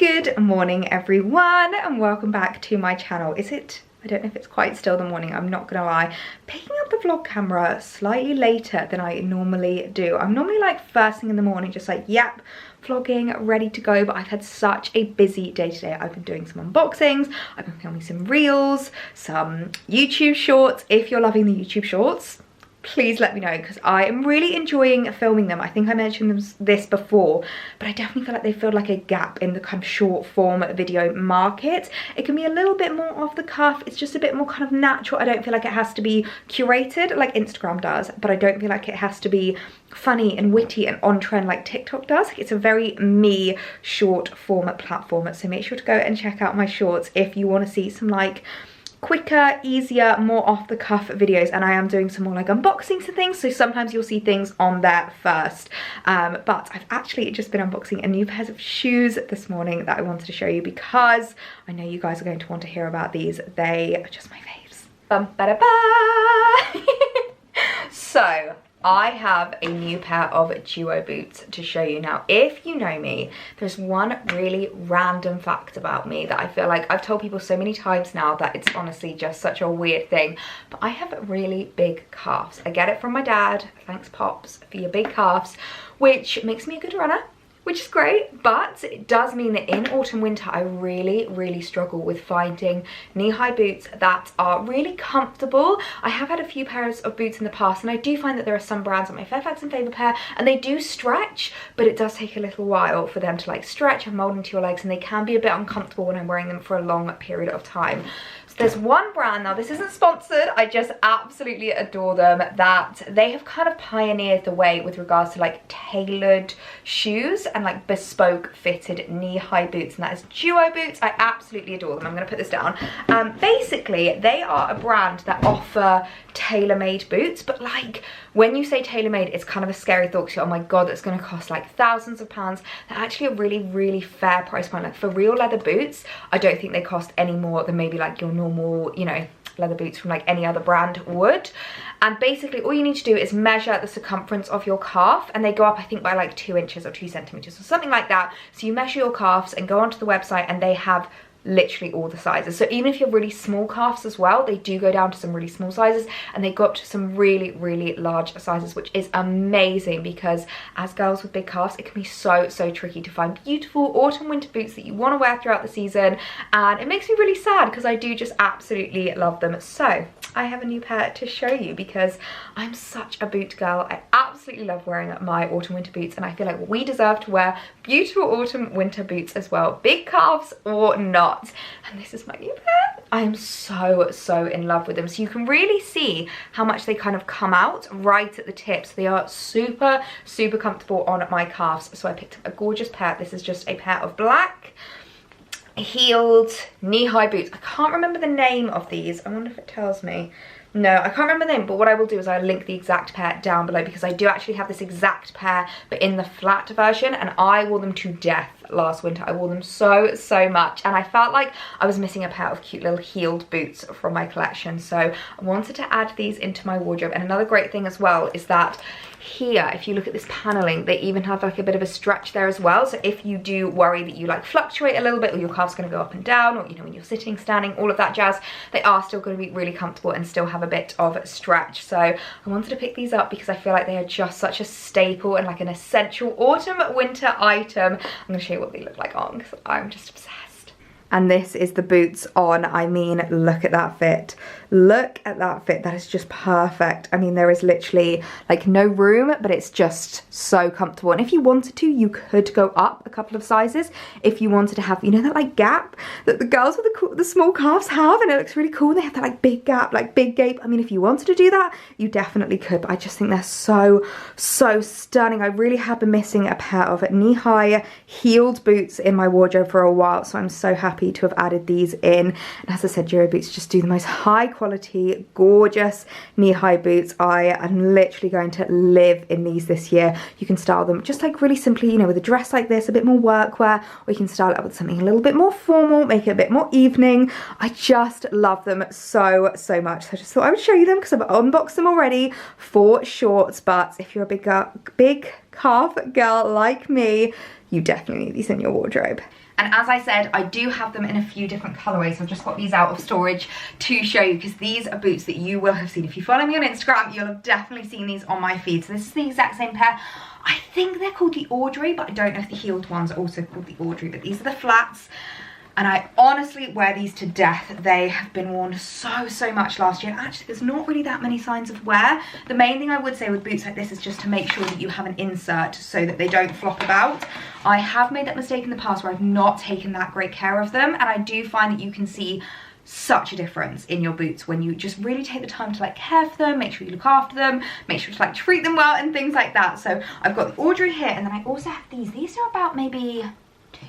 Good morning everyone and welcome back to my channel. I don't know if it's quite still the morning, I'm not gonna lie. Picking up the vlog camera slightly later than I normally do. I'm normally like first thing in the morning, just like, yep, vlogging, ready to go, but I've had such a busy day today. I've been doing some unboxings, I've been filming some reels, some YouTube shorts. If you're loving the YouTube shorts, please let me know because I am really enjoying filming them. I think I mentioned this before, but I definitely feel like they filled like a gap in the kind of short form video market. It can be a little bit more off the cuff. It's just a bit more kind of natural. I don't feel like it has to be curated like Instagram does, but I don't feel like it has to be funny and witty and on trend like TikTok does. It's a very me short form platform. So make sure to go and check out my shorts if you want to see some like quicker, easier, more off the cuff videos, and I am doing some more like unboxings and things, so sometimes you'll see things on there first. But I've actually just been unboxing a new pair of shoes this morning that I wanted to show you because I know you guys are going to want to hear about these. They are just my faves. So I have a new pair of duo boots to show you. Now, if you know me, there's one really random fact about me that I feel like I've told people so many times now that it's honestly just such a weird thing, but I have really big calves. I get it from my dad. Thanks, Pops, for your big calves, which makes me a good runner, which is great, but it does mean that in autumn winter I really struggle with finding knee-high boots that are really comfortable. I have had a few pairs of boots in the past, and I do find that there are some brands like my Fairfax and Favour pair, and they do stretch, but it does take a little while for them to like stretch and mold into your legs, and they can be a bit uncomfortable when I'm wearing them for a long period of time. So there's one brand, now this isn't sponsored, I just absolutely adore them, that they have kind of pioneered the way with regards to like tailored shoes and like bespoke fitted knee-high boots, and that is duo boots. I absolutely adore them. I'm going to put this down. Basically they are a brand that offer tailor-made boots, but like when you say tailor-made, it's kind of a scary thought because, oh my god, that's going to cost like thousands of pounds. They're actually a really fair price point. Like for real leather boots, I don't think they cost any more than maybe like your normal, you know, leather boots from like any other brand would. And basically all you need to do is measure the circumference of your calf, and they go up I think by like 2 inches or 2 centimeters or something like that. So you measure your calves and go onto the website, and they have literally all the sizes. So even if you're really small calves as well, they do go down to some really small sizes, and they go up to some really large sizes, which is amazing because as girls with big calves, it can be so tricky to find beautiful autumn winter boots that you want to wear throughout the season, and it makes me really sad because I do just absolutely love them. So I have a new pair to show you because I'm such a boot girl. I absolutely love wearing my autumn winter boots, and I feel like we deserve to wear beautiful autumn winter boots as well, big calves or not. And this is my new pair. I am so in love with them. So you can really see how much they kind of come out right at the tips. They are super comfortable on my calves. So I picked up a gorgeous pair. This is just a pair of black heeled knee-high boots. I can't remember the name of these. I wonder if it tells me. No, I can't remember the name, but what I will do is I'll link the exact pair down below because I do actually have this exact pair, but in the flat version, and I wore them to death last winter. I wore them so much, and I felt like I was missing a pair of cute little heeled boots from my collection, so I wanted to add these into my wardrobe. And another great thing as well is that here, if you look at this paneling, they even have like a bit of a stretch there as well. So if you do worry that you like fluctuate a little bit, or your calf's going to go up and down, or you know, when you're sitting, standing, all of that jazz, they are still going to be really comfortable and still have a bit of stretch. So I wanted to pick these up because I feel like they are just such a staple and like an essential autumn winter item. I'm going to show you what they look like on because I'm just obsessed. And this is the boots on. I mean, look at that fit. Look at that fit. That is just perfect. I mean, there is literally like no room, but it's just so comfortable. And if you wanted to, you could go up a couple of sizes if you wanted to have, you know, that like gap that the girls with the small calves have, and it looks really cool. They have that like big gap, like big gape. I mean, if you wanted to do that, you definitely could, but I just think they're so stunning. I really have been missing a pair of knee-high heeled boots in my wardrobe for a while, so I'm so happy to have added these in. And as I said, duo boots just do the most high quality, gorgeous knee-high boots. I am literally going to live in these this year. You can style them just like really simply, you know, with a dress like this, a bit more workwear, or you can style it up with something a little bit more formal, make it a bit more evening. I just love them so much. So I just thought I would show you them because I've unboxed them already for shorts, but if you're a big calf girl like me, you definitely need these in your wardrobe. And as I said, I do have them in a few different colorways. So I've just got these out of storage to show you, because these are boots that you will have seen. If you follow me on Instagram, you'll have definitely seen these on my feed. So this is the exact same pair. I think they're called the Audrey, but I don't know if the heeled ones are also called the Audrey. But these are the flats. And I honestly wear these to death. They have been worn so much last year. Actually, there's not really that many signs of wear. The main thing I would say with boots like this is just to make sure that you have an insert so that they don't flop about. I have made that mistake in the past where I've not taken that great care of them, and I do find that you can see such a difference in your boots when you just really take the time to like care for them, make sure you look after them, make sure to like treat them well and things like that. So I've got the Audrey here, and then I also have these. These are about maybe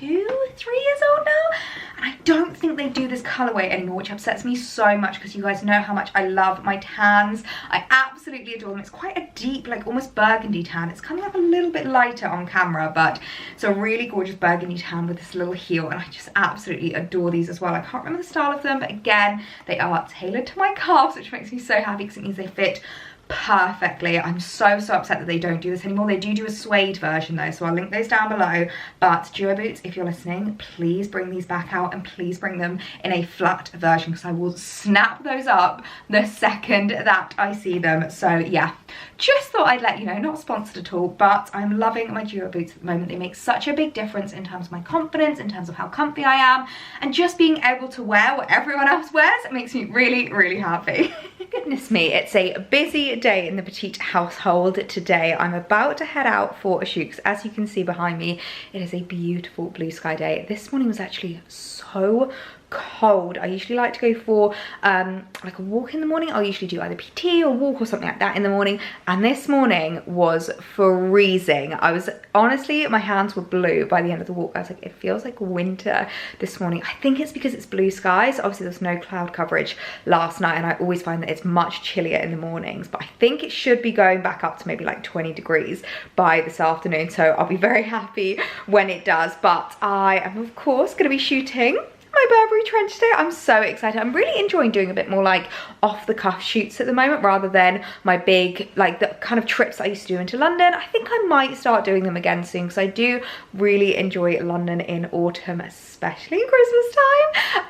2-3 years old now, and I don't think they do this colorway anymore, which upsets me so much because you guys know how much I love my tans. I absolutely adore them. It's quite a deep, like almost burgundy tan. It's kind of like a little bit lighter on camera, but it's a really gorgeous burgundy tan with this little heel, and I just absolutely adore these as well. I can't remember the style of them, but again, they are tailored to my calves, which makes me so happy because it means they fit perfectly. I'm so upset that they don't do this anymore. They do a suede version though, so I'll link those down below. But duo boots, if you're listening, please bring these back out, and please bring them in a flat version, because I will snap those up the second that I see them. So yeah, just thought I'd let you know, not sponsored at all, but I'm loving my duo boots at the moment. They make such a big difference in terms of my confidence, in terms of how comfy I am, and just being able to wear what everyone else wears. It makes me really happy. Goodness me, it's a busy day in the Petite household today. I'm about to head out for a shoot, because as you can see behind me, it is a beautiful blue sky day. This morning was actually so cold. I usually like to go for like a walk in the morning. I'll usually do either PT or walk or something like that in the morning, and this morning was freezing. I was honestly, my hands were blue by the end of the walk. I was like, it feels like winter this morning. I think it's because it's blue skies. Obviously there's no cloud coverage last night, and I always find that it's much chillier in the mornings, but I think it should be going back up to maybe like 20 degrees by this afternoon, so I'll be very happy when it does. But I am of course going to be shooting my Burberry trench today. I'm so excited. I'm really enjoying doing a bit more like off the cuff shoots at the moment, rather than my big, like the kind of trips I used to do into London. I think I might start doing them again soon, because I do really enjoy London in autumn, especially in Christmas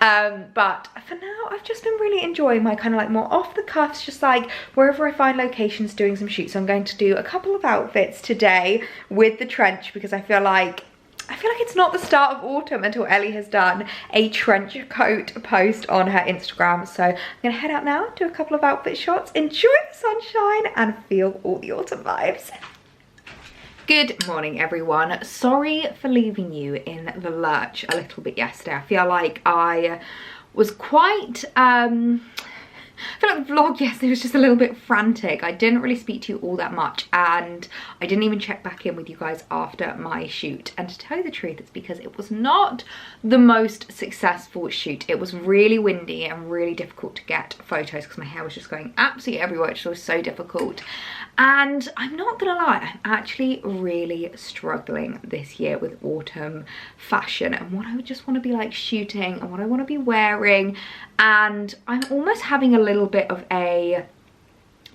time. But for now, I've just been really enjoying my kind of like more off the cuffs, just like wherever I find locations doing some shoots. So I'm going to do a couple of outfits today with the trench, because I feel like it's not the start of autumn until Ellie has done a trench coat post on her Instagram. So I'm gonna head out now, do a couple of outfit shots, enjoy the sunshine, and feel all the autumn vibes. Good morning, everyone. Sorry for leaving you in the lurch a little bit yesterday. I feel like I was quite I feel like the vlog yesterday was just a little bit frantic. I didn't really speak to you all that much, and I didn't even check back in with you guys after my shoot. And to tell you the truth, it's because it was not the most successful shoot. It was really windy and really difficult to get photos because my hair was just going absolutely everywhere, which was so difficult. And I'm not gonna lie, I'm actually really struggling this year with autumn fashion and what I would just want to be like shooting and what I want to be wearing. And I'm almost having a little bit of a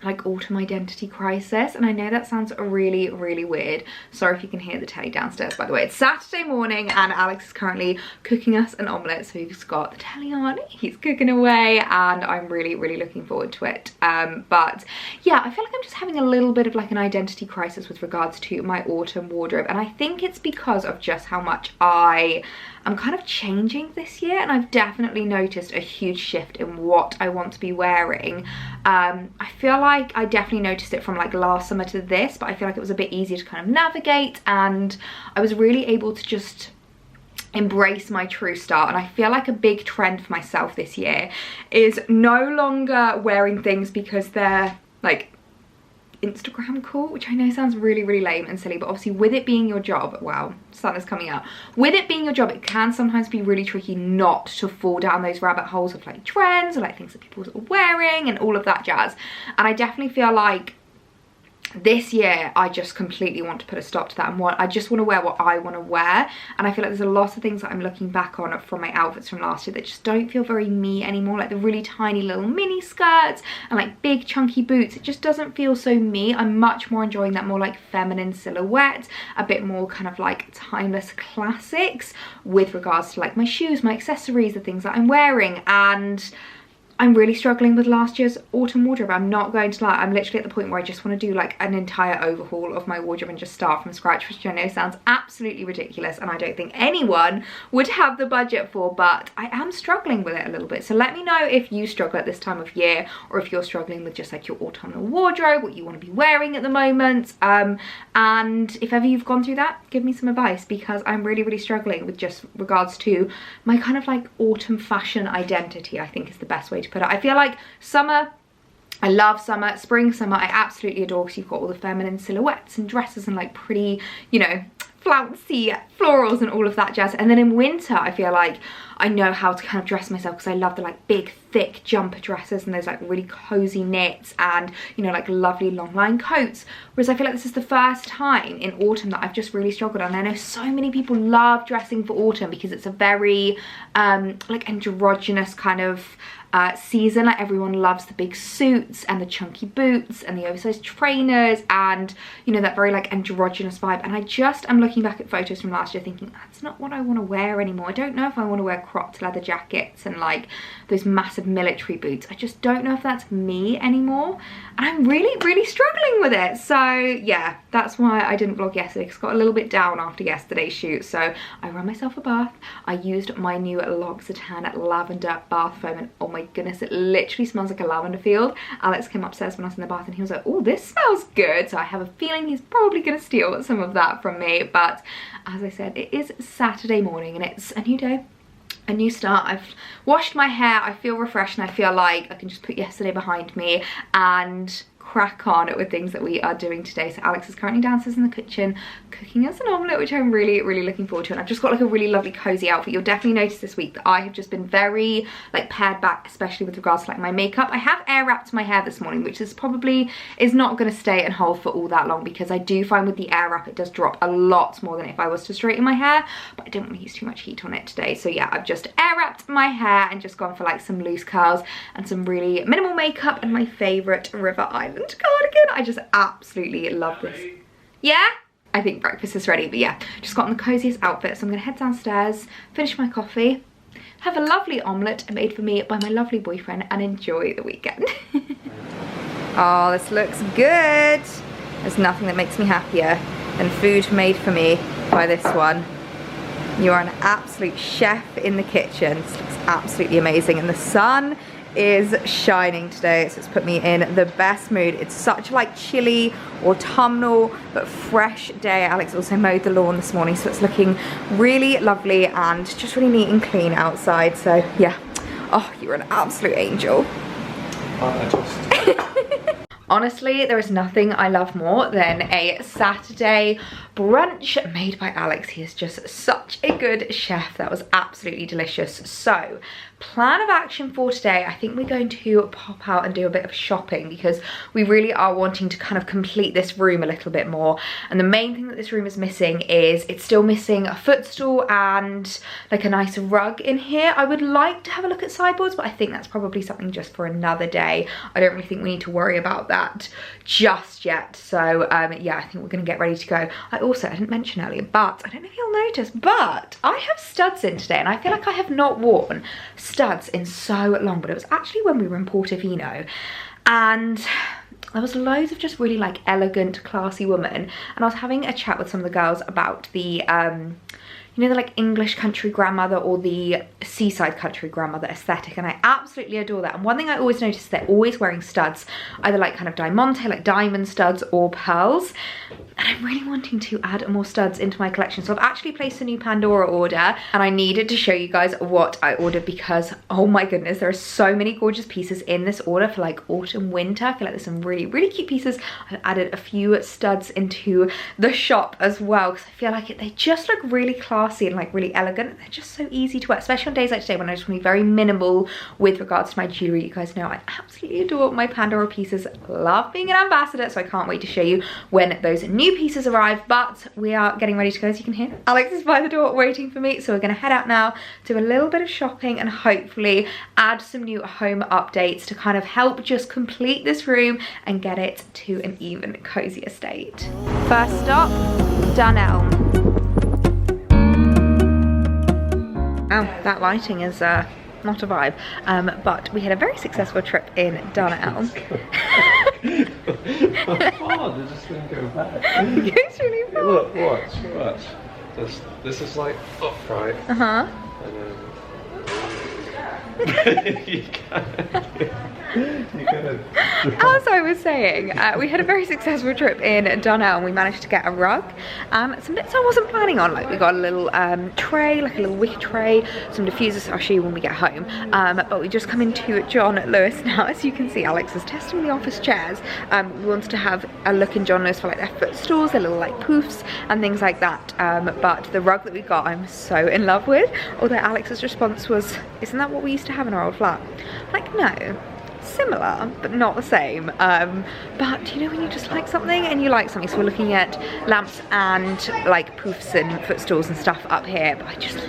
like autumn identity crisis, and I know that sounds really weird. Sorry if you can hear the telly downstairs, by the way. It's Saturday morning and Alex is currently cooking us an omelette, so he's got the telly on, he's cooking away, and I'm really looking forward to it. But yeah, I feel like I'm just having a little bit of like an identity crisis with regards to my autumn wardrobe, and I think it's because of just how much I'm kind of changing this year, and I've definitely noticed a huge shift in what I want to be wearing. I feel like I definitely noticed it from like last summer to this, but I feel like it was a bit easier to kind of navigate, and I was really able to just embrace my true style. And I feel like a big trend for myself this year is no longer wearing things because they're like Instagram cool, which I know sounds really lame and silly, but obviously with it being your job, wow, sun is coming out. With it being your job, it can sometimes be really tricky not to fall down those rabbit holes of like trends or like things that people are wearing and all of that jazz. And I definitely feel like this year I just completely want to put a stop to that, and I just want to wear what I want to wear. And I feel like there's a lot of things that I'm looking back on from my outfits from last year that just don't feel very me anymore, like the really tiny little mini skirts and like big chunky boots. It just doesn't feel so me. I'm much more enjoying that more like feminine silhouette, a bit more kind of like timeless classics with regards to like my shoes, my accessories, the things that I'm wearing. And I'm really struggling with last year's autumn wardrobe. I'm not going to lie, I'm literally at the point where I just want to do like an entire overhaul of my wardrobe and just start from scratch, which I know sounds absolutely ridiculous and I don't think anyone would have the budget for, but I am struggling with it a little bit. So let me know if you struggle at this time of year, or if you're struggling with just like your autumnal wardrobe, what you want to be wearing at the moment. And if ever you've gone through that, give me some advice, because I'm really struggling with just regards to my kind of like autumn fashion identity, I think is the best way to put it. I feel like summer, I love summer. Spring, summer, I absolutely adore, because you've got all the feminine silhouettes and dresses and like pretty, you know, flouncy florals and all of that jazz. And then in winter, I feel like I know how to kind of dress myself, because I love the like big thick jumper dresses and those like really cozy knits and, you know, like lovely long line coats. Whereas I feel like this is the first time in autumn that I've just really struggled. And I know so many people love dressing for autumn because it's a very like androgynous kind of season. Like everyone loves the big suits and the chunky boots and the oversized trainers and, you know, that very like androgynous vibe. And I'm looking back at photos from last year thinking that's not what I want to wear anymore. I don't know if I want to wear cropped leather jackets and like those massive military boots. I just don't know if that's me anymore, and I'm really struggling with it. So yeah, that's why I didn't vlog yesterday, because I got a little bit down after yesterday's shoot. So I ran myself a bath. I used my new L'Occitane lavender bath foam, and oh my goodness, it literally smells like a lavender field. Alex came upstairs when I was in the bath and he was like, oh, this smells good. So I have a feeling he's probably gonna steal some of that from me. But as I said, it is Saturday morning and it's a new day, a new start. I've washed my hair, I feel refreshed, and I feel like I can just put yesterday behind me and crack on with things that we are doing today. So Alex is currently downstairs in the kitchen cooking us an omelette, which I'm really looking forward to. And I've just got like a really lovely cozy outfit. You'll definitely notice this week that I have just been very like pared back, especially with regards to like my makeup. I have air wrapped my hair this morning, which is not going to stay and hold for all that long, because I do find with the air wrap it does drop a lot more than if I was to straighten my hair, but I didn't want to use too much heat on it today. So yeah, I've just air wrapped my hair and just gone for like some loose curls and some really minimal makeup and my favorite River Island cardigan. I just absolutely love this. Yeah, I think breakfast is ready, but yeah, just got in the coziest outfit. So I'm gonna head downstairs, finish my coffee, have a lovely omelette made for me by my lovely boyfriend, and enjoy the weekend. Oh, this looks good. There's nothing that makes me happier than food made for me by this one. You are an absolute chef in the kitchen. This looks absolutely amazing, and the sun is shining today, so it's put me in the best mood. It's such like chilly, autumnal, but fresh day. Alex also mowed the lawn this morning, so it's looking really lovely and just really neat and clean outside. So yeah, oh, you're an absolute angel. Honestly, there is nothing I love more than a Saturday brunch made by Alex. He is just such a good chef. That was absolutely delicious. So, plan of action for today, I think we're going to pop out and do a bit of shopping, because we really are wanting to kind of complete this room a little bit more. And the main thing that this room is missing is it's still missing a footstool and like a nice rug in here. I would like to have a look at sideboards, but I think that's probably something just for another day. I don't really think we need to worry about that just yet. So yeah, I think we're gonna get ready to go. I didn't mention earlier, but I don't know if you'll notice, but I have studs in today, and I feel like I have not worn studs in so long, but it was actually when we were in Portofino, and there was loads of just really like elegant, classy women, and I was having a chat with some of the girls about the you know, the like English country grandmother or the seaside country grandmother aesthetic, and I absolutely adore that. And one thing I always notice, they're always wearing studs, either like kind of diamante, like diamond studs, or pearls. And I'm really wanting to add more studs into my collection. So I've actually placed a new Pandora order, and I needed to show you guys what I ordered, because oh my goodness, there are so many gorgeous pieces in this order for like autumn, winter. I feel like there's some really cute pieces. I've added a few studs into the shop as well, because I feel like they just look really classy and like really elegant. They're just so easy to wear, especially on days days like today when I just want to be very minimal with regards to my jewelry. You guys know I absolutely adore my Pandora pieces, love being an ambassador, so I can't wait to show you when those new pieces arrive. But we are getting ready to go, as you can hear. Alex is by the door waiting for me, so we're going to head out now, do a little bit of shopping, and hopefully add some new home updates to kind of help just complete this room and get it to an even cozier state. First stop, Dunelm. Oh, that lighting is not a vibe, but we had a very successful trip in Dunelm. Oh, they just didn't go back. It's really fun. Look, watch. This is like upright. Uh-huh. And then you can. As I was saying, we had a very successful trip in Dunelm. We managed to get a rug and some bits I wasn't planning on. Like we got a little tray, like a little wicker tray, some diffusers I'll show you when we get home. But we just come into John Lewis now. As you can see, Alex is testing the office chairs. We wanted to have a look in John Lewis for like their footstools, their little like poofs and things like that. But the rug that we got, I'm so in love with. Although Alex's response was, "Isn't that what we used to have in our old flat?" Like, no. Similar but not the same, but you know when you just like something and you like something. So we're looking at lamps and like poofs and footstools and stuff up here, but I just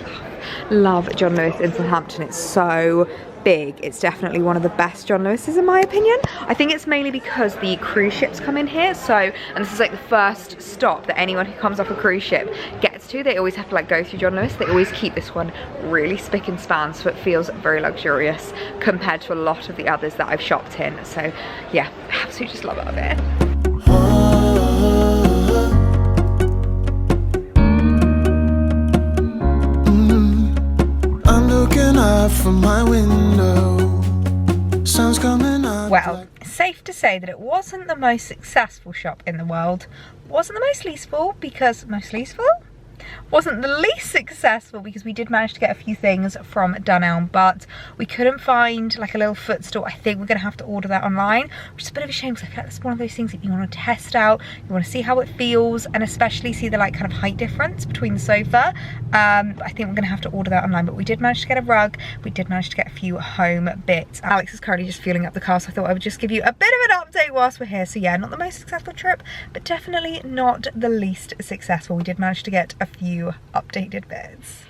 love John Lewis in Southampton. It's so big. It's definitely one of the best John Lewis's in my opinion. I think it's mainly because the cruise ships come in here, so, and this is like the first stop that anyone who comes off a cruise ship gets to. They always have to like go through John Lewis. They always keep this one really spick and span, so it feels very luxurious compared to a lot of the others that I've shopped in. So yeah, absolutely just love it up here. From my window, sun's coming up. Well, safe to say that it wasn't the most successful shop in the world. Wasn't the most leaseful because wasn't the least successful because we did manage to get a few things from Dunelm, but we couldn't find like a little footstool. I think we're gonna have to order that online, which is a bit of a shame because I feel like that's one of those things that you want to test out, you want to see how it feels, and especially see the like kind of height difference between the sofa. I think we're gonna have to order that online, but we did manage to get a rug, we did manage to get a few home bits. Alex is currently just fueling up the car, so I thought I would just give you a bit of an update whilst we're here. So yeah, not the most successful trip, but definitely not the least successful. We did manage to get a few updated bits.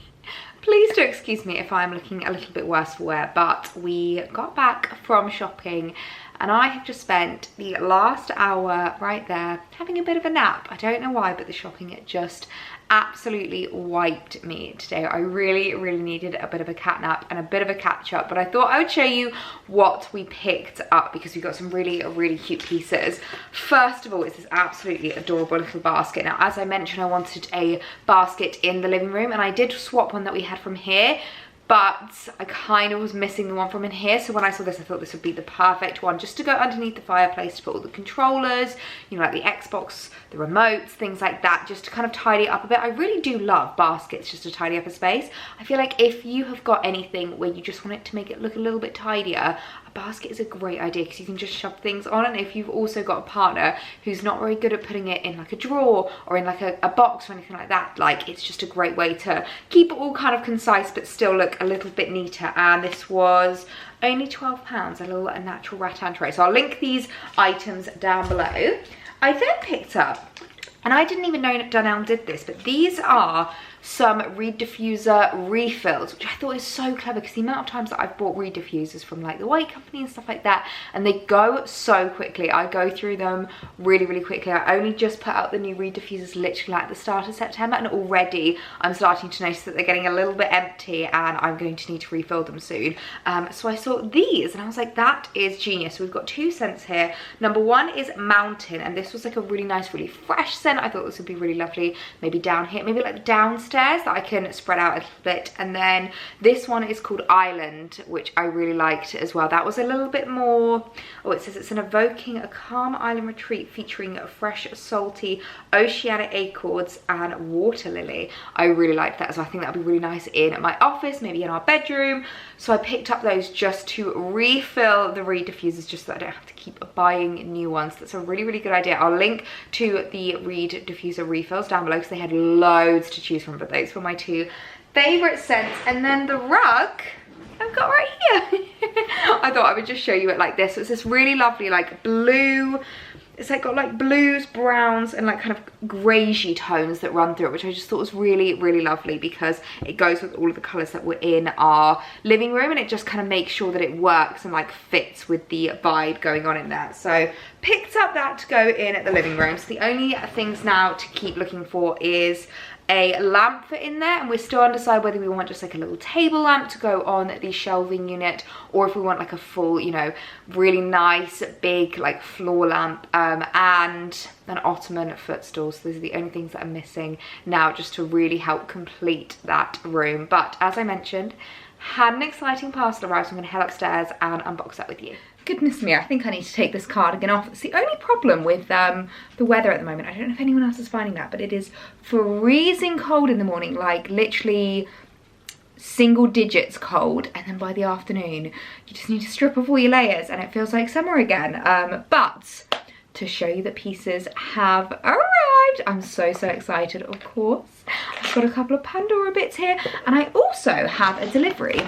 Please do excuse me if I'm looking a little bit worse for wear, but we got back from shopping and I have just spent the last hour right there having a bit of a nap. I don't know why, but the shopping just absolutely wiped me today. I really needed a bit of a cat nap and a bit of a catch up, but I thought I would show you what we picked up because we got some really cute pieces. First of all, it's this absolutely adorable little basket. Now, as I mentioned, I wanted a basket in the living room and I did swap one that we had from here, but I kind of was missing the one from in here. So when I saw this, I thought this would be the perfect one just to go underneath the fireplace to put all the controllers, you know, like the Xbox, the remotes, things like that, just to kind of tidy it up a bit. I really do love baskets just to tidy up a space. I feel like if you have got anything where you just want it to make it look a little bit tidier, a basket is a great idea because you can just shove things on. And if you've also got a partner who's not very good at putting it in like a drawer or in like a box or anything like that, like it's just a great way to keep it all kind of concise but still look a little bit neater. And this was only £12, a natural rattan tray. So I'll link these items down below. I then picked up, and I didn't even know Dunelm did this, but these are some reed diffuser refills, which I thought is so clever because the amount of times that I've bought reed diffusers from like the White Company and stuff like that, and they go so quickly. I go through them really quickly. I only just put out the new reed diffusers literally at the start of September, and already I'm starting to notice that they're getting a little bit empty and I'm going to need to refill them soon. So I saw these and I was like, that is genius. So we've got 2 scents here. Number 1 is Mountain, and this was like a really nice, really fresh scent. I thought this would be really lovely, maybe down here, maybe like downstairs that I can spread out a little bit. And then this one is called Island, which I really liked as well. That was a little bit more, oh, it says it's an evoking a calm island retreat featuring fresh salty oceanic acorns and water lily. I really like that, so I think that would be really nice in my office, maybe in our bedroom. So I picked up those just to refill the reed diffusers, just so that I don't have to keep buying new ones. That's a really good idea. I'll link to the reed diffuser refills down below because they had loads to choose from, but those were my 2 favorite scents. And then the rug I've got right here. I thought I would just show you it like this. So it's this really lovely like blue, it's like got like blues, browns, and like kind of greyish tones that run through it, which I just thought was really, really lovely because it goes with all of the colours that were in our living room, and it just kind of makes sure that it works and like fits with the vibe going on in there. So picked up that to go in at the living room. So the only things now to keep looking for is a lamp for in there, and we're still undecided whether we want just like a little table lamp to go on the shelving unit, or if we want like a full, you know, really nice big like floor lamp, and an ottoman footstool. So those are the only things that are missing now just to really help complete that room. But as I mentioned, had an exciting parcel arrive, so I'm going to head upstairs and unbox that with you. Goodness me, I think I need to take this cardigan off. It's the only problem with the weather at the moment. I don't know if anyone else is finding that, but it is freezing cold in the morning, like literally single digits cold, and then by the afternoon you just need to strip off all your layers and it feels like summer again. But to show you that pieces have arrived, I'm so excited. Of course, I've got a couple of Pandora bits here, and I also have a delivery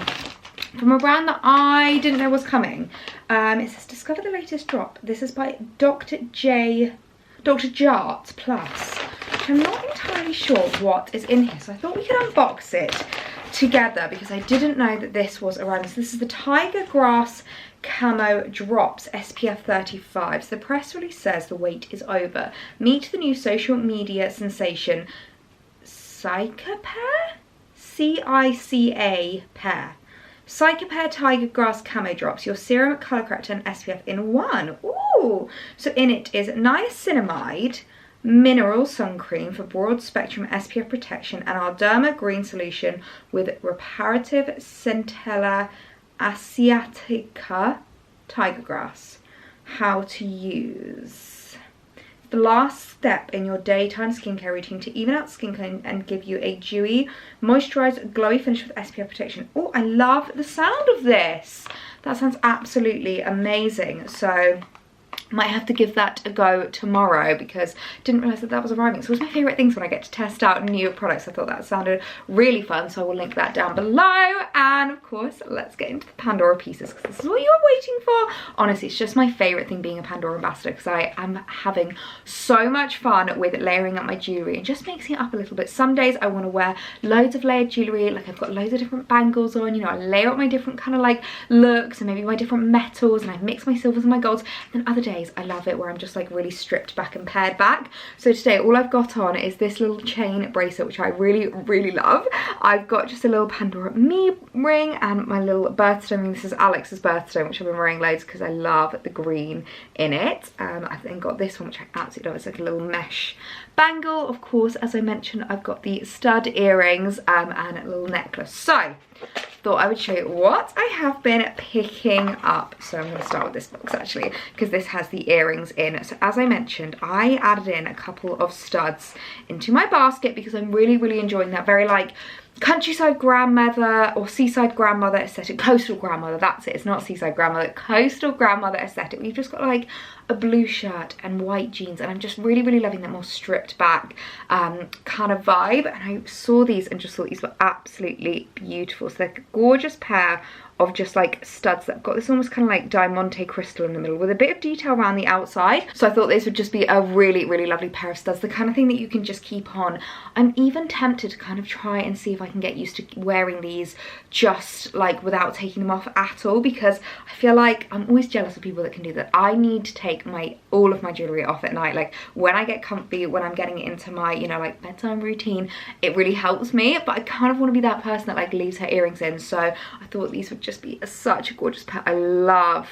from a brand that I didn't know was coming. It says discover the latest drop. This is by Dr. Jart Plus. I'm not entirely sure what is in here, so I thought we could unbox it together because I didn't know that this was around. So this is the Tiger Grass Camo Drops SPF 35. So the press release says the wait is over. Meet the new social media sensation Cicapair? C-I-C-A-Pair. Cicapair Tiger Grass Camo Drops, your serum, colour corrector and SPF in one. Ooh! So in it is niacinamide mineral sun cream for broad spectrum SPF protection, and our Derma green solution with reparative centella asiatica tiger grass. How to use. The last step in your daytime skincare routine to even out skin tone and give you a dewy, moisturised, glowy finish with SPF protection. Oh, I love the sound of this. That sounds absolutely amazing. So might have to give that a go tomorrow because didn't realise that was arriving. So it's my favourite things when I get to test out new products. I thought that sounded really fun, so I will link that down below. And of course, let's get into the Pandora pieces because this is what you're waiting for. Honestly, it's just my favourite thing being a Pandora ambassador because I am having so much fun with layering up my jewellery and just mixing it up a little bit. Some days I want to wear loads of layered jewellery, like I've got loads of different bangles on, you know, I layer up my different kind of like looks and maybe my different metals, and I mix my silvers and my golds. And then other days I love it where I'm just like really stripped back and pared back. So today all I've got on is this little chain bracelet, which I really love. I've got just a little Pandora me ring and my little birthstone. This is Alex's birthstone, which I've been wearing loads because I love the green in it. I've then got this one, which I absolutely love. It's like a little mesh bangle. Of course, as I mentioned, I've got the stud earrings and a little necklace. So thought I would show you what I have been picking up. So I'm going to start with this box actually because this has the earrings in. So as I mentioned, I added in a couple of studs into my basket because I'm really enjoying that very like countryside grandmother or seaside grandmother aesthetic. Coastal grandmother, that's it. It's not seaside grandmother, coastal grandmother aesthetic. We've just got like a blue shirt and white jeans, and I'm just really loving that more stripped back kind of vibe. And I saw these and just thought these were absolutely beautiful. So they're a gorgeous pair of just like studs that have got this almost kind of like diamante crystal in the middle with a bit of detail around the outside. So I thought this would just be a really lovely pair of studs, the kind of thing that you can just keep on. I'm even tempted to kind of try and see if I can get used to wearing these just like without taking them off at all, because I feel like I'm always jealous of people that can do that. I need to take all of my jewellery off at night. Like when I get comfy, when I'm getting into my, you know, like bedtime routine, it really helps me, but I kind of want to be that person that like leaves her earrings in. So I thought these would just be such a gorgeous pair. I love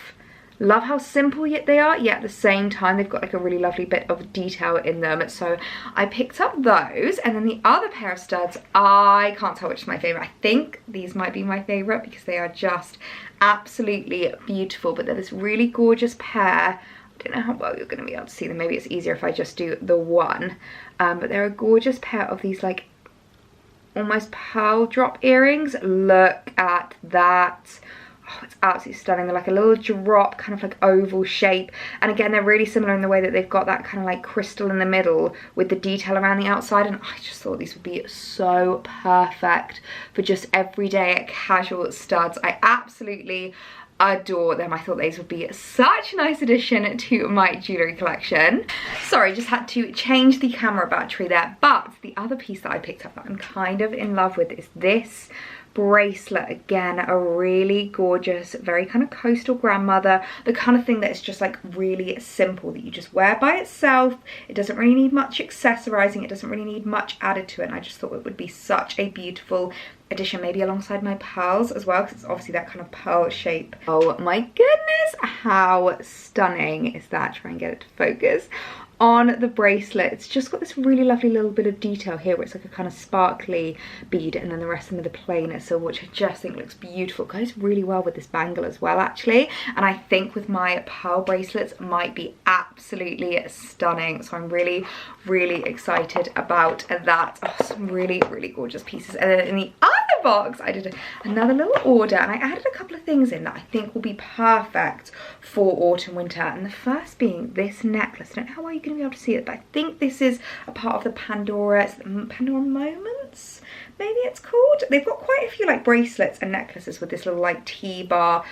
how simple yet they are, yet at the same time they've got like a really lovely bit of detail in them. So I picked up those, and then the other pair of studs, I can't tell which is my favorite. I think these might be my favorite because they are just absolutely beautiful, but they're this really gorgeous pair. I don't know how well you're going to be able to see them. Maybe it's easier if I just do the one, but they're a gorgeous pair of these like almost pearl drop earrings. Look at that. Oh, it's absolutely stunning. They're like a little drop, kind of like oval shape. And again, they're really similar in the way that they've got that kind of like crystal in the middle with the detail around the outside. And I just thought these would be so perfect for just everyday casual studs. I absolutely adore them. I thought these would be such a nice addition to my jewellery collection. Sorry, just had to change the camera battery there. But the other piece that I picked up that I'm kind of in love with is this bracelet. Again, a really gorgeous, very kind of coastal grandmother, the kind of thing that is just like really simple, that you just wear by itself. It doesn't really need much accessorizing, it doesn't really need much added to it, and I just thought it would be such a beautiful addition, maybe alongside my pearls as well, because it's obviously that kind of pearl shape. Oh my goodness, how stunning is that? Try and get it to focus on the bracelet. It's just got this really lovely little bit of detail here where it's like a kind of sparkly bead, and then the rest of them are the plainer silver, which I just think looks beautiful. Goes really well with this bangle as well, actually, and I think with my pearl bracelets might be absolutely stunning. So I'm really excited about that. Oh, some really gorgeous pieces. And then in the other box I did another little order, and I added a couple of things in that I think will be perfect for autumn winter. And the first being this necklace. I don't know how well you can be able to see it, but I think this is a part of the Pandora, it's the Pandora Moments, maybe it's called. They've got quite a few like bracelets and necklaces with this little like T-bar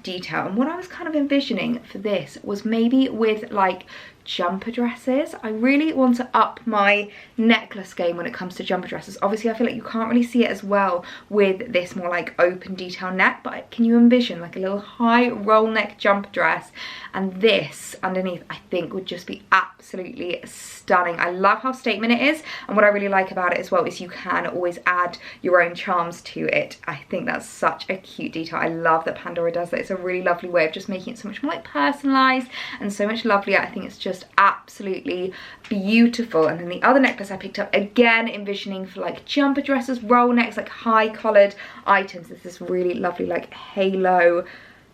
detail, and what I was kind of envisioning for this was maybe with like jumper dresses. I really want to up my necklace game when it comes to jumper dresses. Obviously I feel like you can't really see it as well with this more like open detail neck, but can you envision like a little high roll neck jumper dress, and this underneath I think would just be absolutely stunning. I love how statement it is, and what I really like about it as well is you can always add your own charms to it. I think that's such a cute detail. I love that Pandora does that. It's a really lovely way of just making it so much more like personalized and so much lovelier. I think it's just absolutely beautiful. And then the other necklace I picked up, again envisioning for like jumper dresses, roll necks, like high collared items. There's this really lovely like halo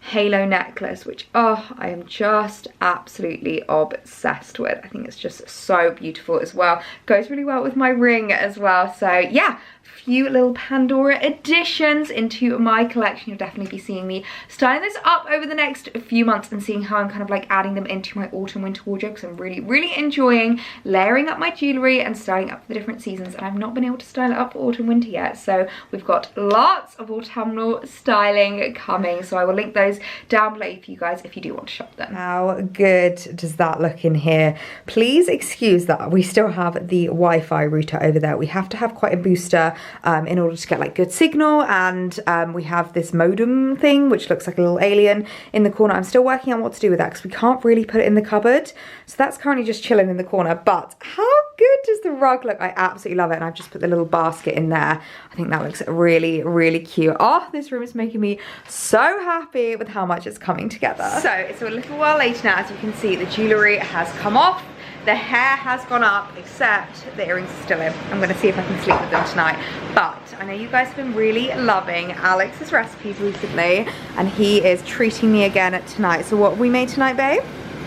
necklace, which I am just absolutely obsessed with. I think it's just so beautiful as well. Goes really well with my ring as well. So yeah, few little Pandora additions into my collection. You'll definitely be seeing me styling this up over the next few months and seeing how I'm kind of like adding them into my autumn winter wardrobe, because I'm really enjoying layering up my jewellery and styling up for the different seasons, and I've not been able to style it up for autumn winter yet. So we've got lots of autumnal styling coming, so I will link those down below for you guys if you do want to shop them. How good does that look in here? Please excuse that we still have the Wi-Fi router over there. We have to have quite a booster in order to get like good signal, and we have this modem thing which looks like a little alien in the corner. I'm still working on what to do with that because we can't really put it in the cupboard, so that's currently just chilling in the corner. But how good does the rug look? I absolutely love it, and I've just put the little basket in there. I think that looks really cute. Oh, this room is making me so happy with how much it's coming together. So it's a little while later now. As you can see, the jewellery has come off. The hair has gone up, except the earrings are still in. I'm gonna see if I can sleep with them tonight. But I know you guys have been really loving Alex's recipes recently, and he is treating me again tonight. So what have we made tonight, babe?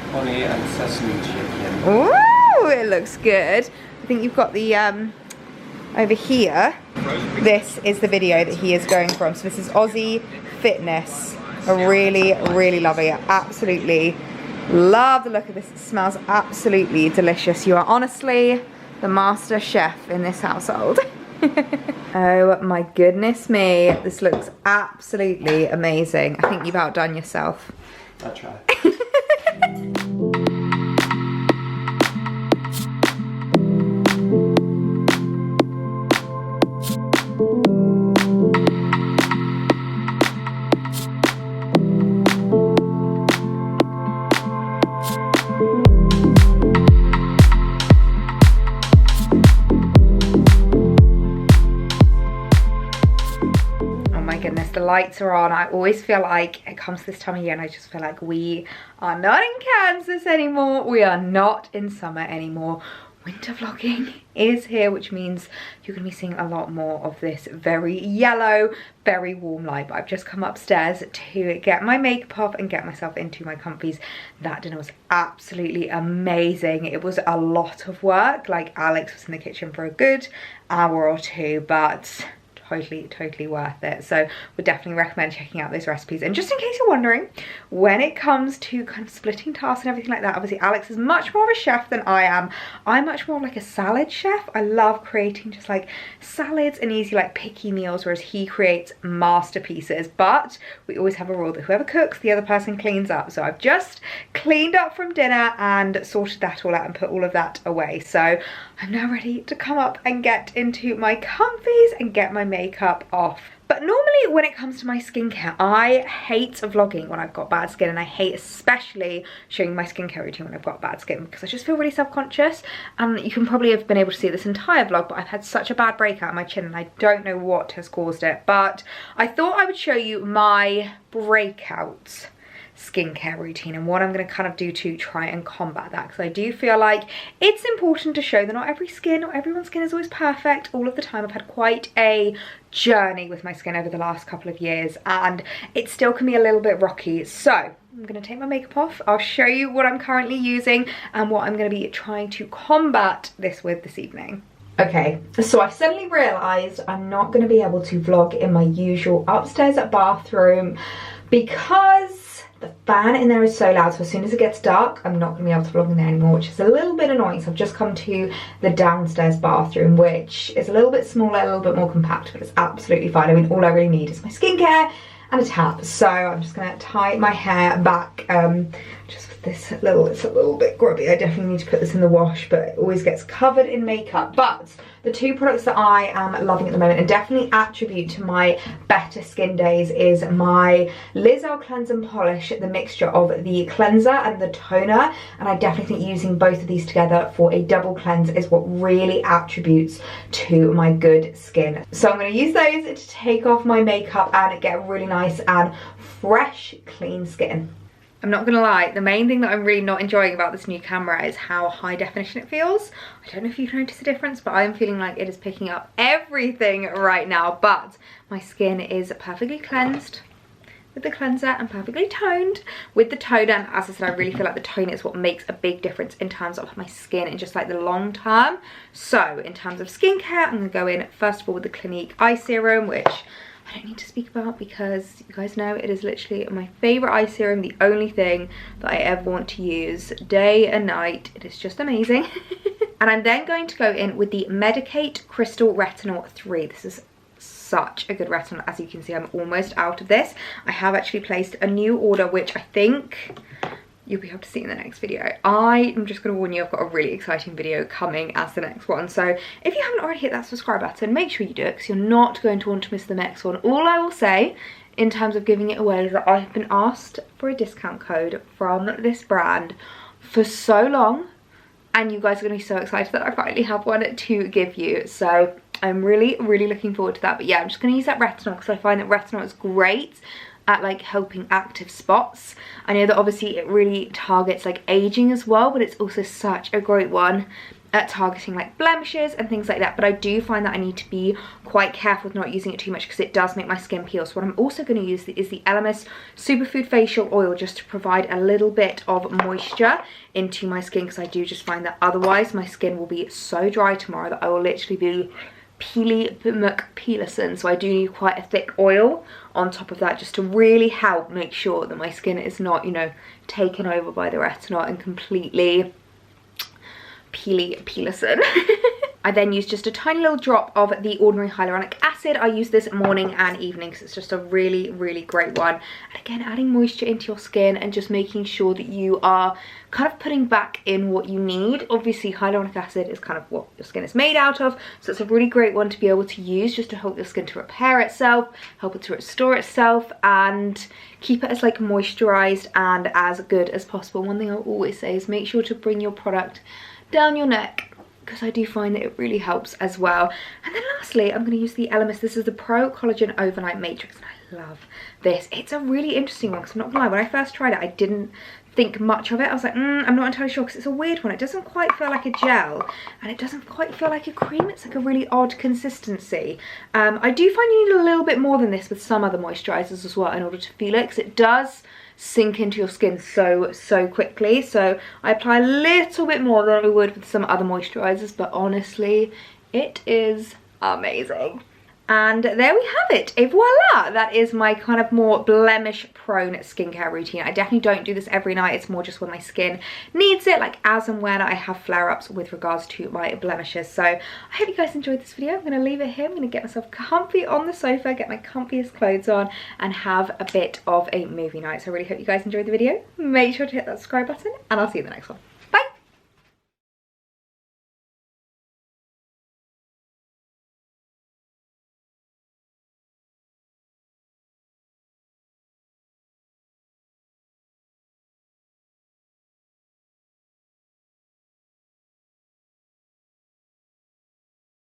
Honey and sesame chicken. Ooh, it looks good. I think you've got the, over here, this is the video that he is going from. So this is Aussie Fitness. I really love it. Absolutely love the look of this. It smells absolutely delicious. You are honestly the master chef in this household. Oh my goodness me, this looks absolutely amazing. I think you've outdone yourself. I'll try. The lights are on. I always feel like it comes this time of year and I just feel like we are not in Kansas anymore. We are not in summer anymore. Winter vlogging is here, which means you're going to be seeing a lot more of this very yellow, very warm light. But I've just come upstairs to get my makeup off and get myself into my comfies. That dinner was absolutely amazing. It was a lot of work. Like, Alex was in the kitchen for a good hour or two, but totally worth it. So would definitely recommend checking out those recipes. And just in case you're wondering, when it comes to kind of splitting tasks and everything like that, obviously Alex is much more of a chef than I am. I'm much more like a salad chef. I love creating just like salads and easy like picky meals, whereas he creates masterpieces. But we always have a rule that whoever cooks, the other person cleans up. So I've just cleaned up from dinner and sorted that all out and put all of that away. So I'm now ready to come up and get into my comfies and get my makeup off. But normally when it comes to my skincare, I hate vlogging when I've got bad skin, and I hate especially showing my skincare routine when I've got bad skin, because I just feel really self-conscious. And you can probably have been able to see this entire vlog, but I've had such a bad breakout on my chin and I don't know what has caused it. But I thought I would show you my breakout skincare routine and what I'm going to kind of do to try and combat that, because I do feel like it's important to show that not everyone's skin is always perfect all of the time. I've had quite a journey with my skin over the last couple of years and it still can be a little bit rocky. So I'm going to take my makeup off. I'll show you what I'm currently using and what I'm going to be trying to combat this with this evening. Okay, so I've suddenly realised I'm not going to be able to vlog in my usual upstairs bathroom because the fan in there is so loud. So as soon as it gets dark, I'm not going to be able to vlog in there anymore, which is a little bit annoying. So I've just come to the downstairs bathroom, which is a little bit smaller, a little bit more compact, but it's absolutely fine. I mean, all I really need is my skincare and a tap. So I'm just going to tie my hair back just with this little, it's a little bit grubby. I definitely need to put this in the wash, but it always gets covered in makeup. But the two products that I am loving at the moment and definitely attribute to my better skin days is my Lizzo Cleanse and Polish, the mixture of the cleanser and the toner. And I definitely think using both of these together for a double cleanse is what really attributes to my good skin. So I'm going to use those to take off my makeup and get really nice and fresh, clean skin. I'm not gonna lie, the main thing that I'm really not enjoying about this new camera is how high definition it feels. I don't know if you've noticed a difference, but I'm feeling like it is picking up everything right now. But my skin is perfectly cleansed with the cleanser and perfectly toned with the toner. And as I said, I really feel like the toner is what makes a big difference in terms of my skin in just like the long term. So in terms of skincare, I'm gonna go in first of all with the Clinique eye serum, which I don't need to speak about because you guys know it is literally my favourite eye serum, the only thing that I ever want to use day and night. It is just amazing. And I'm then going to go in with the Medicate Crystal Retinol 3. This is such a good retinol. As you can see, I'm almost out of this. I have actually placed a new order, which I think you'll be able to see in the next video. I am just going to warn you, I've got a really exciting video coming as the next one. So if you haven't already hit that subscribe button, make sure you do it because you're not going to want to miss the next one. All I will say in terms of giving it away is that I have been asked for a discount code from this brand for so long, and you guys are going to be so excited that I finally have one to give you. So I'm really looking forward to that. But yeah, I'm just going to use that retinol because I find that retinol is great at like helping active spots. I know that obviously it really targets like aging as well, but it's also such a great one at targeting like blemishes and things like that. But I do find that I need to be quite careful with not using it too much because it does make my skin peel. So what I'm also going to use is the Elemis Superfood Facial Oil, just to provide a little bit of moisture into my skin, because I do just find that otherwise my skin will be so dry tomorrow that I will literally be peelerson. So I do need quite a thick oil on top of that just to really help make sure that my skin is not, you know, taken over by the retinol and completely peelerson. I then use just a tiny little drop of the Ordinary Hyaluronic Acid. I use this morning and evening because it's just a really great one. And again, adding moisture into your skin and just making sure that you are kind of putting back in what you need. Obviously, hyaluronic acid is kind of what your skin is made out of, so it's a really great one to be able to use just to help your skin to repair itself, help it to restore itself, and keep it as like moisturized and as good as possible. One thing I'll always say is make sure to bring your product down your neck, because I do find that it really helps as well. And then lastly, I'm going to use the Elemis. This is the Pro Collagen Overnight Matrix, and I love this. It's a really interesting one because I'm not gonna lie, when I first tried it, I didn't think much of it. I was like, I'm not entirely sure because it's a weird one. It doesn't quite feel like a gel and it doesn't quite feel like a cream. It's like a really odd consistency. I do find you need a little bit more than this with some other moisturizers as well in order to feel it, because it does sink into your skin so quickly. So I apply a little bit more than I would with some other moisturizers, but honestly it is amazing. And there we have it. Et voila! That is my kind of more blemish prone skincare routine. I definitely don't do this every night. It's more just when my skin needs it, like as and when I have flare-ups with regards to my blemishes. So I hope you guys enjoyed this video. I'm going to leave it here. I'm going to get myself comfy on the sofa, get my comfiest clothes on, and have a bit of a movie night. So I really hope you guys enjoyed the video. Make sure to hit that subscribe button, and I'll see you in the next one.